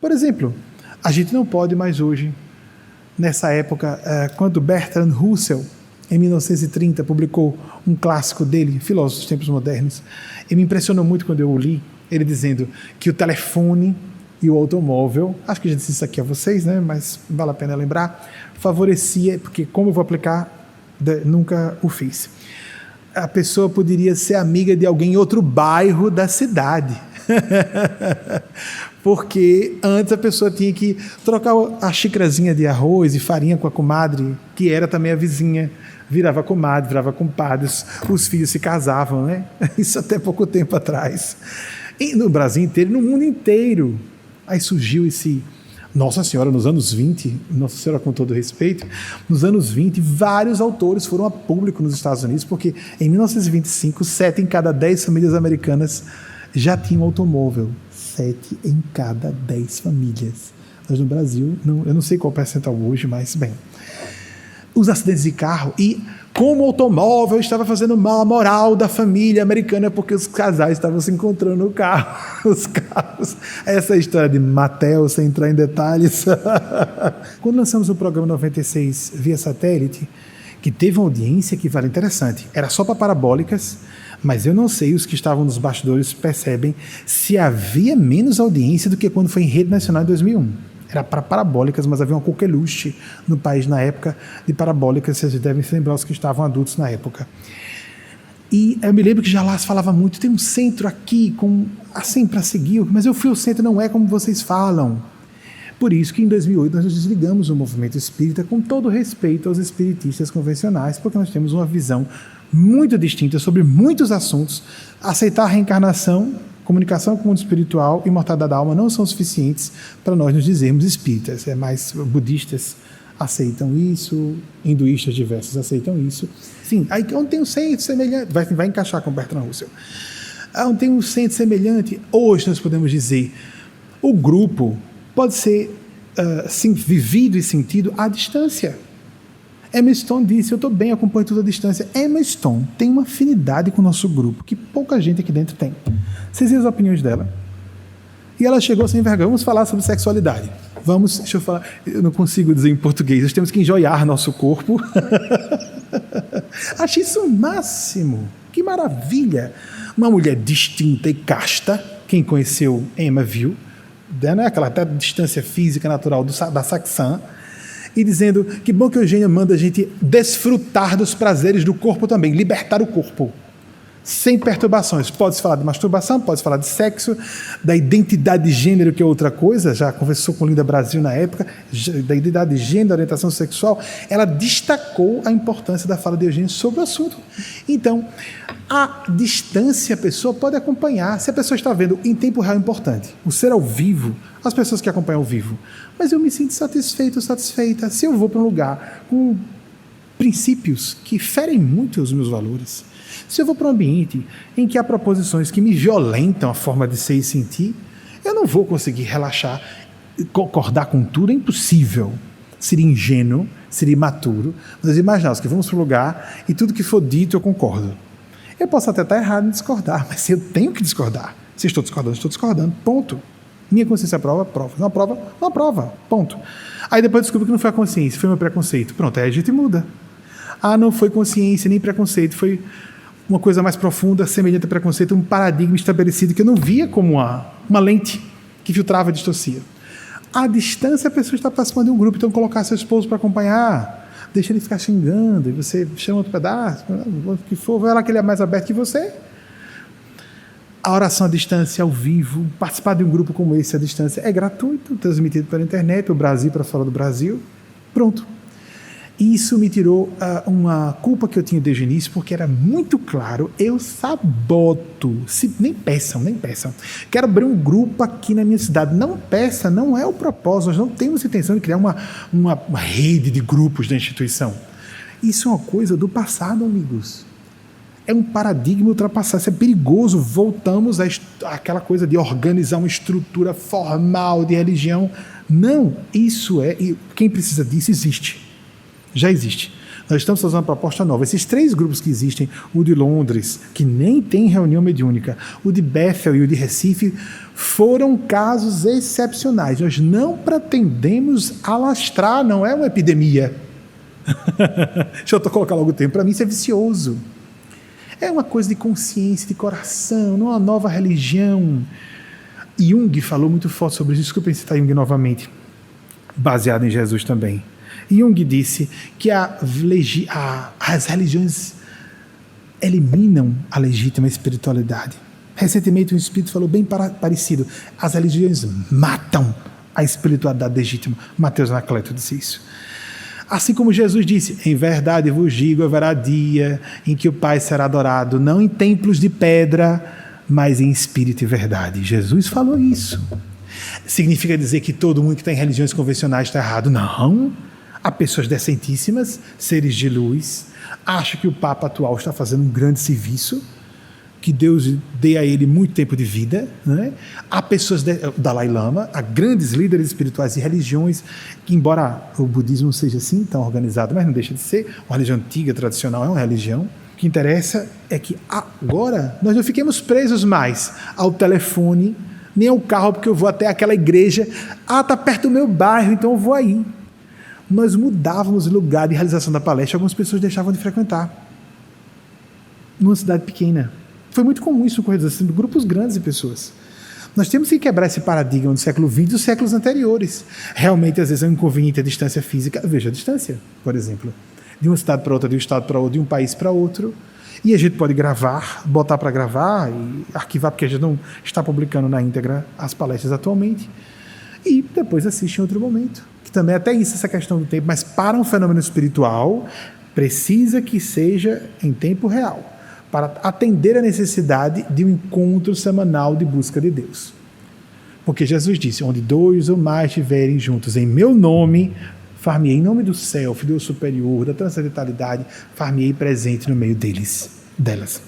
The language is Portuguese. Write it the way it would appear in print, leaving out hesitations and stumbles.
Por exemplo, a gente não pode mais hoje, nessa época, quando Bertrand Russell, em 1930, publicou um clássico dele, Filósofo dos Tempos Modernos, e me impressionou muito quando eu o li, ele dizendo que o telefone e o automóvel, acho que já disse isso aqui a vocês, né, mas vale a pena lembrar, favorecia, porque como eu vou aplicar, nunca o fiz. A pessoa poderia ser amiga de alguém em outro bairro da cidade. Porque antes a pessoa tinha que trocar a xícarazinha de arroz e farinha com a comadre, que era também a vizinha, virava comadre, virava compadre, os filhos se casavam, né? Isso até pouco tempo atrás. E no Brasil inteiro, no mundo inteiro. Aí surgiu esse... Nossa Senhora, nos anos 20, Nossa Senhora com todo respeito, nos anos 20, vários autores foram a público nos Estados Unidos, porque em 1925, 7 em cada 10 famílias americanas já tinham automóvel. 7 em cada 10 famílias. Nós no Brasil, eu não sei qual percentual hoje, mas bem. Os acidentes de carro e como o automóvel estava fazendo mal à moral da família americana porque os casais estavam se encontrando no carro, os carros. Essa história de Mattel, sem entrar em detalhes. Quando lançamos o programa 96 via satélite, que teve uma audiência que vale interessante, era só para parabólicas, mas eu não sei, os que estavam nos bastidores percebem se havia menos audiência do que quando foi em rede nacional em 2001. Era para parabólicas, mas havia uma coqueluche no país na época de parabólicas, vocês devem se lembrar os que estavam adultos na época. E eu me lembro que já lá se falava muito, tem um centro aqui, assim para seguir, mas eu fui ao centro, não é como vocês falam. Por isso que em 2008 nós nos desligamos do movimento espírita com todo respeito aos espiritistas convencionais, porque nós temos uma visão muito distinta sobre muitos assuntos. Aceitar a reencarnação, comunicação com o mundo espiritual e imortalidade da alma não são suficientes para nós nos dizermos espíritas. É mais budistas aceitam isso, hinduístas diversos aceitam isso. Sim, aí onde tem um centro semelhante, vai encaixar com Bertrand Russell. Onde tem um centro semelhante, hoje nós podemos dizer, o grupo pode ser sim, vivido e sentido à distância. Emma Stone disse, eu estou bem, acompanho tudo à distância. Emma Stone tem uma afinidade com o nosso grupo que pouca gente aqui dentro tem. Vocês viram as opiniões dela? E ela chegou sem vergonha, vamos falar sobre sexualidade. Deixa eu falar, eu não consigo dizer em português, nós temos que enjoiar nosso corpo. Achei isso o máximo, que maravilha. Uma mulher distinta e casta, quem conheceu Emma viu, não é aquela até distância física natural da Saxã, e dizendo que bom que a Eugênia manda a gente desfrutar dos prazeres do corpo também, libertar o corpo, sem perturbações. Pode-se falar de masturbação, pode-se falar de sexo, da identidade de gênero, que é outra coisa, já conversou com Linda Brasil na época, da identidade de gênero, da orientação sexual. Ela destacou a importância da fala de Eugênia sobre o assunto. Então, a distância a pessoa pode acompanhar, se a pessoa está vendo em tempo real, é importante. O ser ao vivo, as pessoas que acompanham ao vivo, mas eu me sinto satisfeito, satisfeita, se eu vou para um lugar com princípios que ferem muito os meus valores, se eu vou para um ambiente em que há proposições que me violentam a forma de ser e sentir, eu não vou conseguir relaxar, concordar com tudo, é impossível. Seria ingênuo, seria imaturo, mas imaginar que vamos para um lugar e tudo que for dito eu concordo. Eu posso até estar errado em discordar, mas eu tenho que discordar. Se estou discordando, ponto. Minha consciência aprova, prova. Não aprova, não aprova, ponto. Aí depois descubro que não foi a consciência, foi meu preconceito. Pronto, aí a gente muda. Não foi consciência nem preconceito, foi uma coisa mais profunda, semelhante a preconceito, um paradigma estabelecido que eu não via como uma lente que filtrava e distorcia. À distância, a pessoa está participando de um grupo, então colocar seu esposo para acompanhar, deixa ele ficar xingando, e você chama outro pedaço, o que for, vai lá que ele é mais aberto que você. A oração à distância, ao vivo, participar de um grupo como esse à distância é gratuito, transmitido pela internet, o Brasil para fora do Brasil, pronto. Isso me tirou uma culpa que eu tinha desde o início, porque era muito claro, eu saboto, nem peçam, quero abrir um grupo aqui na minha cidade, não peça, não é o propósito, nós não temos intenção de criar uma rede de grupos da instituição. Isso é uma coisa do passado, amigos. É um paradigma ultrapassado, isso é perigoso, voltamos àquela coisa de organizar uma estrutura formal de religião. Não, isso e quem precisa disso existe. Já existe. Nós estamos fazendo uma proposta nova. Esses 3 grupos que existem, o de Londres, que nem tem reunião mediúnica, o de Bethel e o de Recife, foram casos excepcionais. Nós não pretendemos alastrar, não é uma epidemia. Deixa eu colocar logo o tempo. Para mim isso é vicioso. É uma coisa de consciência, de coração, não é uma nova religião. Jung falou muito forte sobre isso. Desculpem citar Jung novamente, baseado em Jesus também. Jung disse que as religiões eliminam a legítima espiritualidade. Recentemente um espírito falou bem parecido. As religiões matam a espiritualidade legítima. Mateus Anacleto disse isso. Assim como Jesus disse, em verdade vos digo, haverá dia em que o Pai será adorado, não em templos de pedra, mas em espírito e verdade. Jesus falou isso. Significa dizer que todo mundo que está em religiões convencionais está errado? Não. Há pessoas decentíssimas, seres de luz, acham que o Papa atual está fazendo um grande serviço, que Deus dê a ele muito tempo de vida, né? Há pessoas, Dalai Lama, há grandes líderes espirituais e religiões, que embora o budismo não seja assim tão organizado, mas não deixa de ser uma religião antiga, tradicional, é uma religião. O que interessa é que agora nós não fiquemos presos mais ao telefone, nem ao carro, porque eu vou até aquela igreja, está perto do meu bairro, então eu vou aí. Nós mudávamos o lugar de realização da palestra, algumas pessoas deixavam de frequentar. Numa cidade pequena. Foi muito comum isso ocorrer, assim, grupos grandes de pessoas. Nós temos que quebrar esse paradigma do século XX e dos séculos anteriores. Realmente, às vezes, é um inconveniente a distância física. Veja a distância, por exemplo. De uma cidade para outra, de um estado para outro, de um país para outro. E a gente pode gravar, botar para gravar e arquivar, porque a gente não está publicando na íntegra as palestras atualmente. E depois assiste em outro momento. Que também até isso, essa questão do tempo. Mas para um fenômeno espiritual, precisa que seja em tempo real, para atender a necessidade de um encontro semanal de busca de Deus. Porque Jesus disse, onde 2 ou mais estiverem juntos em meu nome, far-me-ei em nome do céu, Deus superior, da transcendentalidade, far-me-ei presente no meio delas.